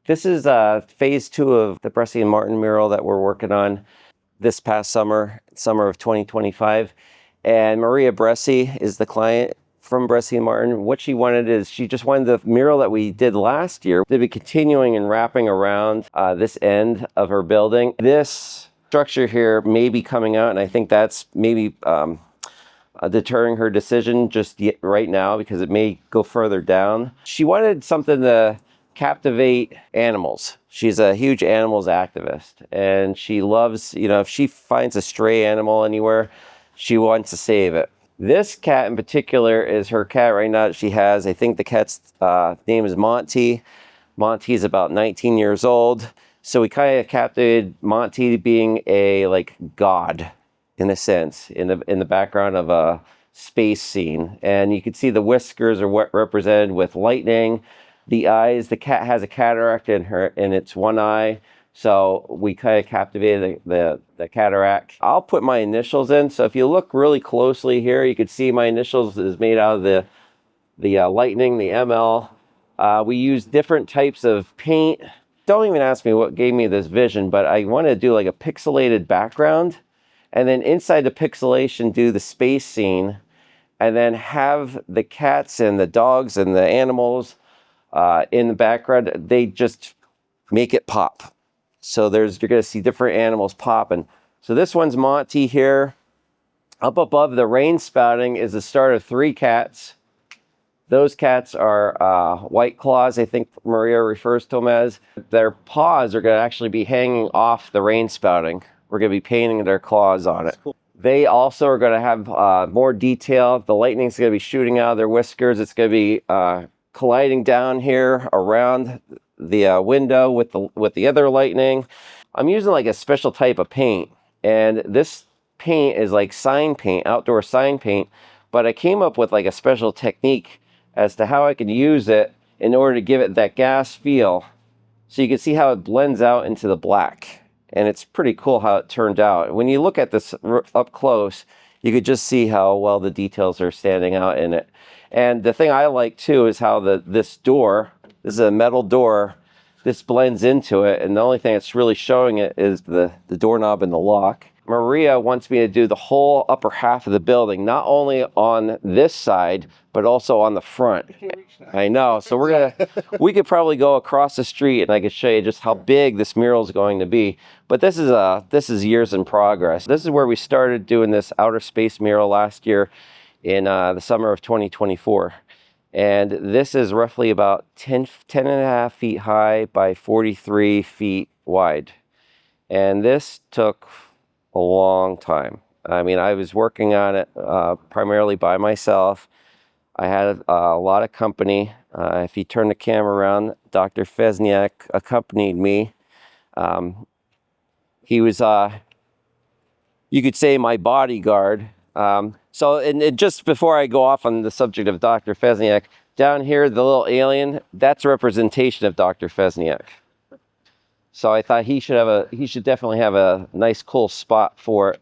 This is phase 2 of the Bressi Martin mural that we're working on this past summer of 2025. And Maria Bressi is the client from Bressi Martin. What she wanted is she just wanted the mural that we did last year to be continuing and wrapping around this end of her building. This structure here may be coming out, and I think that's maybe deterring her decision just right now because it may go further down. She wanted something to captivate animals. She's a huge animals activist, and she loves, if she finds a stray animal anywhere, she wants to save it. This cat in particular is her cat right now that she has. I think the cat's name is Monty. Monty's about 19 years old. So we kind of captivated Monty being a god, in a sense, in the background of a space scene. And you can see the whiskers are what represented with lightning. The eyes, the cat has a cataract in its one eye. So we kind of captivated the cataract. I'll put my initials in. So if you look really closely here, you can see my initials is made out of the lightning, the ML. We use different types of paint. Don't even ask me what gave me this vision, but I want to do like a pixelated background. And then inside the pixelation, do the space scene. And then have the cats and the dogs and the animals in the background. They just make it pop. So you're going to see different animals popping. So this one's Monty here. Up above the rain spouting is the start of 3 cats. Those cats are white claws, I think Maria refers to them as. Their paws are going to actually be hanging off the rain spouting. We're going to be painting their claws on it. Cool. They also are going to have more detail. The lightning's going to be shooting out of their whiskers. It's going to be colliding down here around the window with the other lightning. I'm using like a special type of paint, and this paint is like sign paint, outdoor sign paint, but I came up with like a special technique as to how I could use it in order to give it that gas feel. So you can see how it blends out into the black, and it's pretty cool how it turned out. When you look at this up close, you could just see how well the details are standing out in it. And the thing I like too is how this door, this is a metal door, this blends into it, and the only thing that's really showing it is the doorknob and the lock. Maria wants me to do the whole upper half of the building, not only on this side, but also on the front. I know, so we could probably go across the street and I could show you just how big this mural is going to be. But this is years in progress. This is where we started doing this outer space mural last year in the summer of 2024. And this is roughly about 10 and a half feet high by 43 feet wide. And this took a long time. I mean, I was working on it primarily by myself. I had a lot of company. If you turn the camera around, Dr. Fesniak accompanied me. He was, you could say, my bodyguard. So just before I go off on the subject of Dr. Fesniak, down here, the little alien, that's a representation of Dr. Fesniak. So I thought he should definitely have a nice, cool spot for it.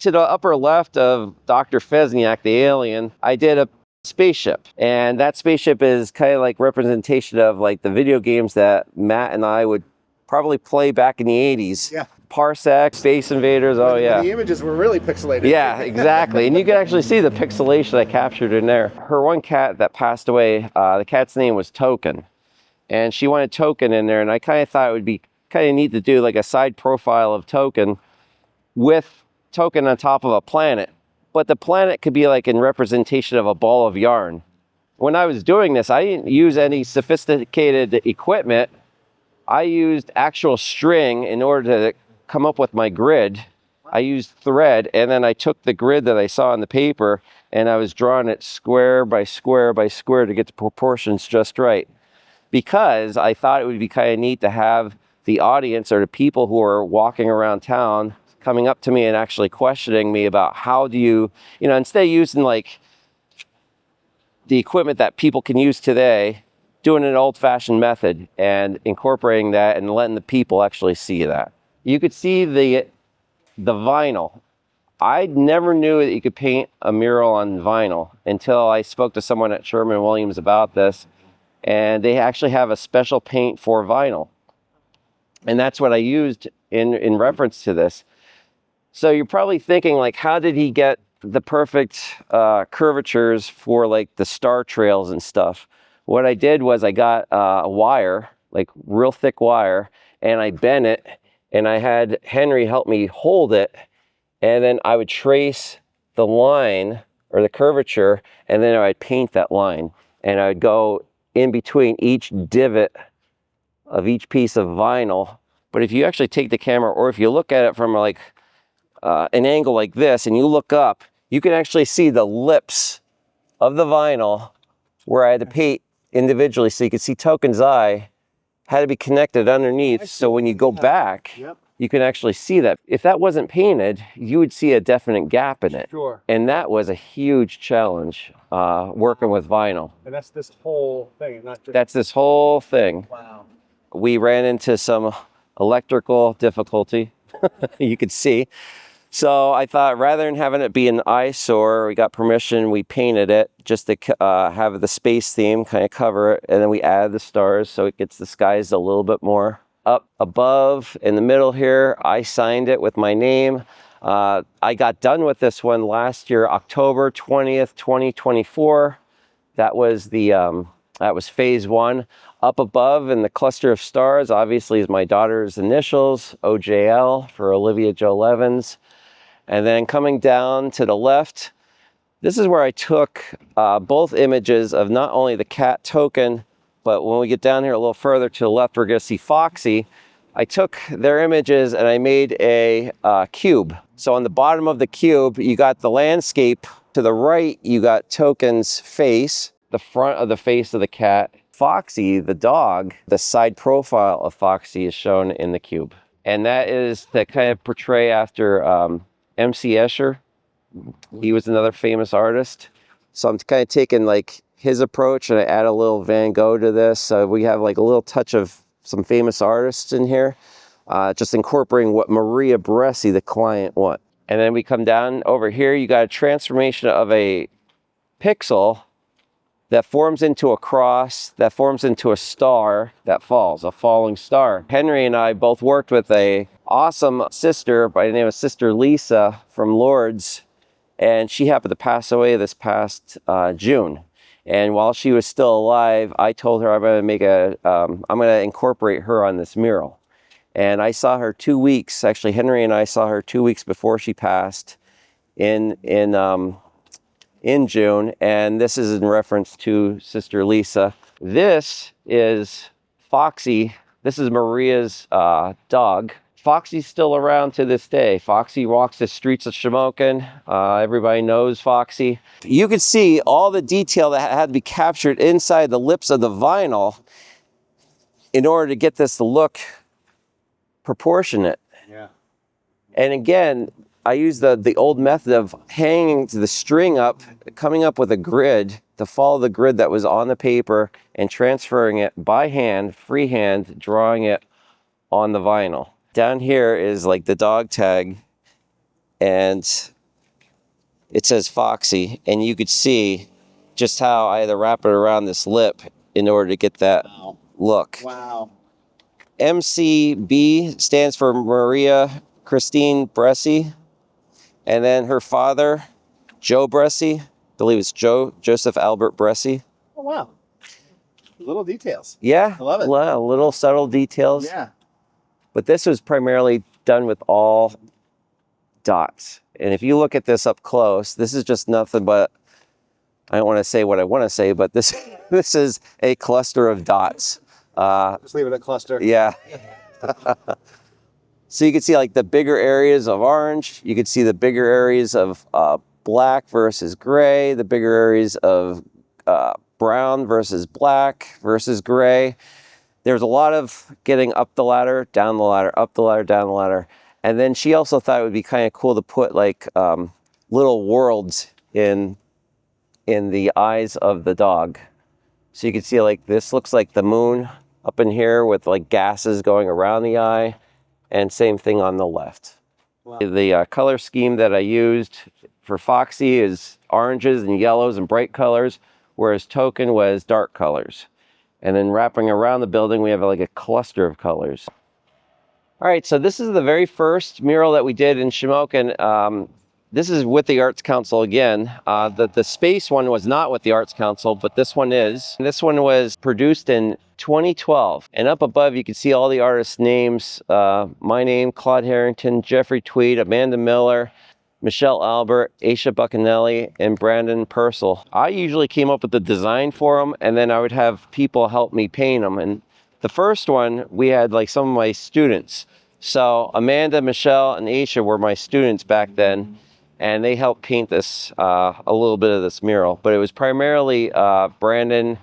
To the upper left of Dr. Fesniak, the alien, I did a spaceship. And that spaceship is kind of like representation of like the video games that Matt and I would probably play back in the 80s. Yeah. Parsec, Space Invaders, oh yeah. The images were really pixelated. Yeah, exactly. And you can actually see the pixelation I captured in there. Her one cat that passed away, the cat's name was Token. And she wanted Token in there, and I kind of thought it would be kind of neat to do like a side profile of Token with Token on top of a planet. But the planet could be like in representation of a ball of yarn. When I was doing this, I didn't use any sophisticated equipment. I used actual string in order to come up with my grid. I used thread, and then I took the grid that I saw on the paper and I was drawing it square by square by square to get the proportions just right. Because I thought it would be kind of neat to have the audience or the people who are walking around town coming up to me and actually questioning me about how do you, instead of using like the equipment that people can use today, doing an old-fashioned method and incorporating that and letting the people actually see that. You could see the vinyl. I never knew that you could paint a mural on vinyl until I spoke to someone at Sherman-Williams about this, and they actually have a special paint for vinyl. And that's what I used in reference to this. So you're probably thinking, like, how did he get the perfect curvatures for like the star trails and stuff? What I did was I got a wire, like real thick wire, and I bent it, and I had Henry help me hold it, and then I would trace the line or the curvature, and then I'd paint that line, and I'd go in between each divot of each piece of vinyl. But if you actually take the camera, or if you look at it from like an angle like this, and you look up, you can actually see the lips of the vinyl where I had to paint individually. So you can see Token's eye had to be connected underneath. So when you go back, you can actually see that. If that wasn't painted, you would see a definite gap in it. Sure. And that was a huge challenge working with vinyl. And that's this whole thing, not just... That's this whole thing. Wow. We ran into some electrical difficulty, you could see. So I thought, rather than having it be an eyesore, we got permission, we painted it just to have the space theme kind of cover it, and then we added the stars so it gets disguised a little bit more. Up above in the middle here, I signed it with my name. I got done with this one last year, October 20th, 2024. That was phase one. Up above in the cluster of stars, obviously, is my daughter's initials, OJL, for Olivia Jo Leavens. And then coming down to the left, this is where I took both images of not only the cat Token, but when we get down here a little further to the left, we're going to see Foxy. I took their images and I made a cube. So on the bottom of the cube, you got the landscape. To the right, you got Token's face, the front of the face of the cat. Foxy, the dog, the side profile of Foxy is shown in the cube. And that is to kind of portray after MC Escher. He was another famous artist. So I'm kind of taking like his approach and I add a little Van Gogh to this. So we have like a little touch of some famous artists in here, just incorporating what Maria Bressi, the client, want. And then we come down over here, you got a transformation of a pixel that forms into a cross, that forms into a star that falls, a falling star. Henry and I both worked with a awesome sister by the name of Sister Lisa from Lourdes, and she happened to pass away this past June. And while she was still alive, I told her I'm gonna incorporate her on this mural. And I saw her 2 weeks, actually Henry and I saw her 2 weeks before she passed in June, and this is in reference to Sister Lisa. This is Foxy. This is Maria's dog. Foxy's still around to this day. Foxy walks the streets of Shamokin. Everybody knows Foxy. You can see all the detail that had to be captured inside the lips of the vinyl in order to get this to look proportionate. Yeah. And again, I use the old method of hanging the string up, coming up with a grid to follow the grid that was on the paper and transferring it by hand, freehand, drawing it on the vinyl. Down here is like the dog tag, and it says Foxy, and you could see just how I had to wrap it around this lip in order to get that look. Wow. MCB stands for Maria Christine Bressi. And then her father, Joe Bressi, I believe it's Joseph Albert Bressi. Oh, wow. Little details. Yeah. I love it. Little subtle details. Yeah. But this was primarily done with all dots. And if you look at this up close, this is just nothing but, I don't want to say what I want to say, but this is a cluster of dots. Just leave it a cluster. Yeah. So you can see like the bigger areas of orange, you can see the bigger areas of black versus gray, the bigger areas of brown versus black versus gray. There's a lot of getting up the ladder, down the ladder, up the ladder, down the ladder. And then she also thought it would be kind of cool to put like little worlds in the eyes of the dog. So you can see like this looks like the moon up in here with like gases going around the eye. And same thing on the left. Wow. The color scheme that I used for Foxy is oranges and yellows and bright colors, whereas Token was dark colors. And then wrapping around the building, we have like a cluster of colors. All right, so this is the very first mural that we did in Shamokin. This is with the Arts Council again. The space one was not with the Arts Council, but this one is. This one was produced in 2012. And up above, you can see all the artists' names. My name, Claude Harrington, Jeffrey Tweed, Amanda Miller, Michelle Albert, Aisha Buccanelli, and Brandon Purcell. I usually came up with the design for them, and then I would have people help me paint them. And the first one, we had like some of my students. So Amanda, Michelle, and Aisha were my students back then, and they helped paint this, a little bit of this mural. But it was primarily Brandon,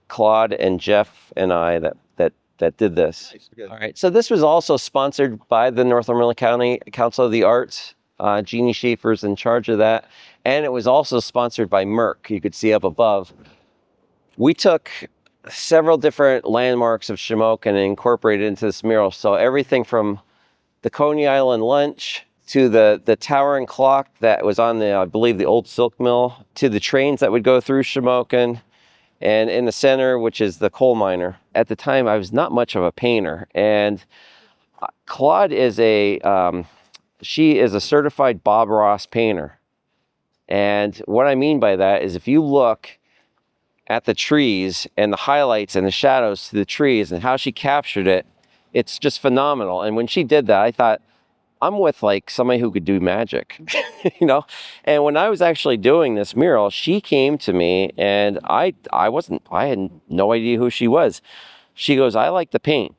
Claude, and Jeff and I that did this. Nice. All right, so this was also sponsored by the Northumberland County Council of the Arts. Jeannie Schaefer's in charge of that. And it was also sponsored by Merck, you could see up above. We took several different landmarks of Shamokin and incorporated into this mural. So everything from the Coney Island lunch to the towering clock that was on the, I believe, the old silk mill, to the trains that would go through Shamokin, and in the center, which is the coal miner. At the time, I was not much of a painter, and Claude is she is a certified Bob Ross painter. And what I mean by that is if you look at the trees and the highlights and the shadows to the trees and how she captured it, it's just phenomenal. And when she did that, I thought, I'm with like somebody who could do magic, you know? And when I was actually doing this mural, she came to me and I had no idea who she was. She goes, I like to paint.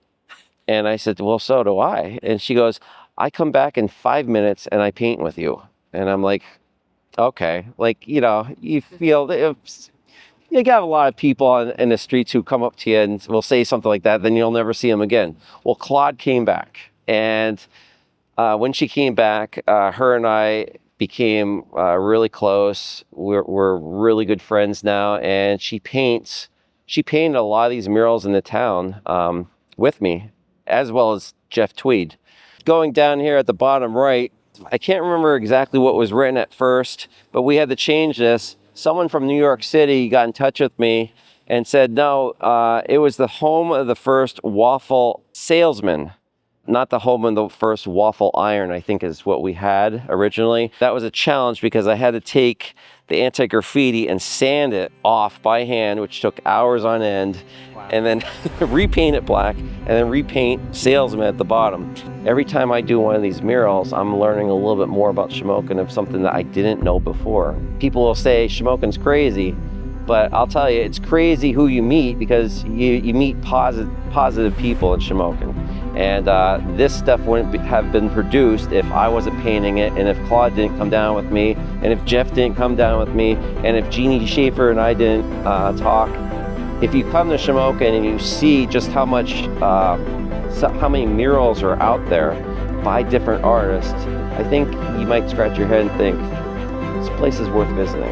And I said, well, so do I. And she goes, I come back in 5 minutes and I paint with you. And I'm like, okay. Like, you know, you feel, you got a lot of people in the streets who come up to you and will say something like that, then you'll never see them again. Well, Claude came back. And when she came back, her and I became really close. We're really good friends now. And she painted a lot of these murals in the town with me, as well as Jeff Tweed. Going down here at the bottom right, I can't remember exactly what was written at first, but we had to change this. Someone from New York City got in touch with me and said, no, it was the home of the first waffle salesman, not the home of the first waffle iron, I think is what we had originally. That was a challenge because I had to take the anti-graffiti and sand it off by hand, which took hours on end, and then repaint it black, and then repaint salesman at the bottom. Every time I do one of these murals, I'm learning a little bit more about Shamokin of something that I didn't know before. People will say Shamokin's crazy, but I'll tell you, it's crazy who you meet because you meet positive people in Shamokin. And this stuff wouldn't have been produced if I wasn't painting it, and if Claude didn't come down with me, and if Jeff didn't come down with me, and if Jeannie Schaefer and I didn't talk. If you come to Shamokin and you see just how many murals are out there by different artists, I think you might scratch your head and think, this place is worth visiting.